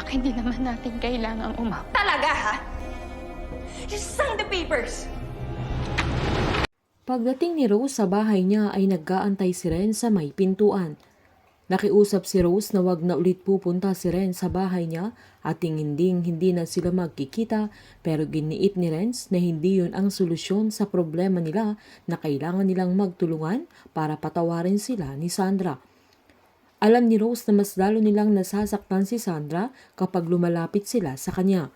anak, hindi naman natin kailangang Talaga, ha? Just sign the papers! Pagdating ni Rose sa bahay niya ay nag-aantay si Ren sa may pintuan. Nakiusap si Rose na wag na ulit pupunta si Ren sa bahay niya at tinginding hindi na sila magkikita, pero giniit ni Renz na hindi yun ang solusyon sa problema nila na kailangan nilang magtulungan para patawarin sila ni Sandra. Alam ni Rose na mas lalo nilang nasasaktan si Sandra kapag lumalapit sila sa kanya.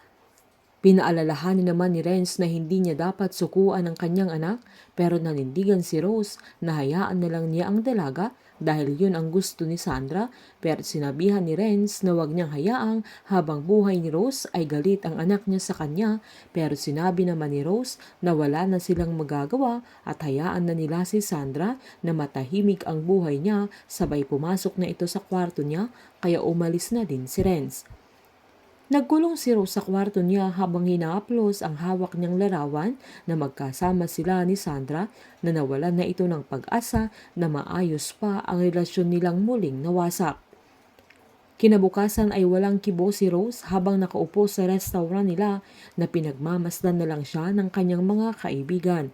Pinaalalahanin naman ni Renz na hindi niya dapat sukuan ang kanyang anak, pero nanindigan si Rose na hayaan na lang niya ang dalaga dahil yun ang gusto ni Sandra, pero sinabihan ni Renz na wag niyang hayaang habang buhay ni Rose ay galit ang anak niya sa kanya, pero sinabi naman ni Rose na wala na silang magagawa at hayaan na nila si Sandra na matahimik ang buhay niya. Sabay pumasok na ito sa kwarto niya, kaya umalis na din si Renz. Nagkulong si Rose sa kwarto niya habang hinaaplos ang hawak niyang larawan na magkasama sila ni Sandra, na nawalan na ito ng pag-asa na maayos pa ang relasyon nilang muling nawasak. Kinabukasan ay walang kibo si Rose habang nakaupo sa restaurant nila na pinagmamasdan na lang siya ng kanyang mga kaibigan.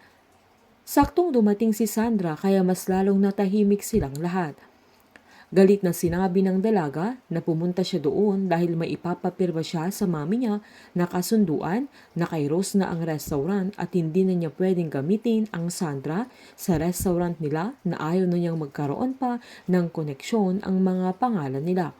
Saktong dumating si Sandra kaya mas lalong natahimik silang lahat. Galit na sinabi ng dalaga na pumunta siya doon dahil may ipapapirma siya sa mami niya na kasunduan na kay Rose na ang restaurant at hindi na niya pwedeng gamitin ang Sandra sa restaurant nila, na ayaw na niyang magkaroon pa ng koneksyon ang mga pangalan nila.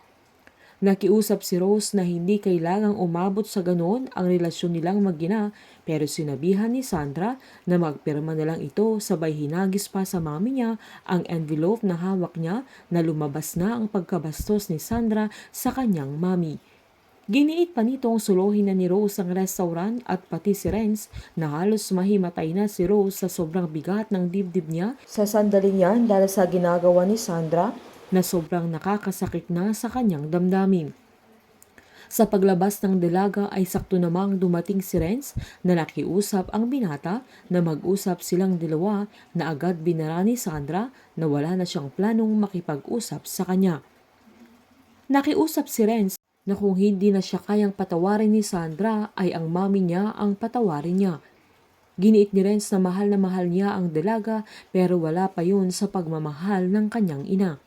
Nakiusap si Rose na hindi kailangang umabot sa ganoon ang relasyon nilang mag-ina, pero sinabihan ni Sandra na magpirma na lang ito, sabay hinagis pa sa mami niya ang envelope na hawak niya na lumabas na ang pagkabastos ni Sandra sa kanyang mami. Giniit pa nitong suluhin na ni Rose ang restaurant at pati si Renz, na halos mahimatay na si Rose sa sobrang bigat ng dibdib niya sa sandaling yan dahil sa ginagawa ni Sandra na sobrang nakakasakit na sa kanyang damdamin. Sa paglabas ng dalaga ay sakto namang dumating si Renz na nakiusap ang binata na mag-usap silang dalawa, na agad binara ni Sandra na wala na siyang planong makipag-usap sa kanya. Nakiusap si Renz na kung hindi na siya kayang patawarin ni Sandra ay ang mami niya ang patawarin niya. Giniit ni Renz na mahal niya ang dalaga, pero wala pa yun sa pagmamahal ng kanyang ina.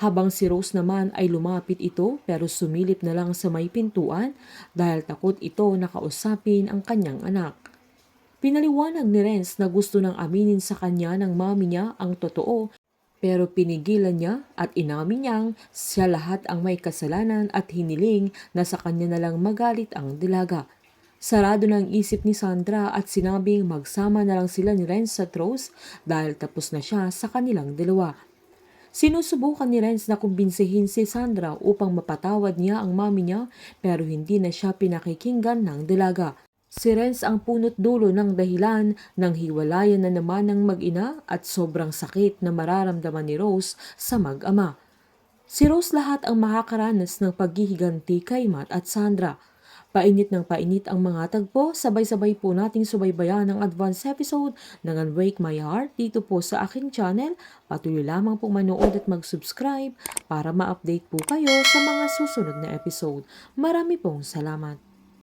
Habang si Rose naman ay lumapit ito, pero sumilip na lang sa may pintuan dahil takot ito na kausapin ang kanyang anak. Pinaliwanag ni Renz na gusto nang aminin sa kanya ng mami niya ang totoo, pero pinigilan niya at inamin niyang siya lahat ang may kasalanan at hiniling na sa kanya na lang magalit ang dalaga. Sarado na ang isip ni Sandra at sinabing magsama na lang sila ni Renz sa Rose dahil tapos na siya sa kanilang dalawa. Sinusubukan ni Renz na kumbinsihin si Sandra upang mapatawad niya ang mami niya, pero hindi na siya pinakikinggan ng dalaga. Si Renz ang punot dulo ng dahilan ng hiwalayan na naman ng mag-ina at sobrang sakit na mararamdaman ni Rose sa mag-ama. Si Rose lahat ang makakaranas ng paghihiganti kay Matt at Sandra. Painit ng painit ang mga tagpo, sabay-sabay po nating subaybayan ang advance episode ng Unbreak My Heart dito po sa aking channel. Patuloy lamang po manood at mag-subscribe para ma-update po kayo sa mga susunod na episode. Marami pong salamat.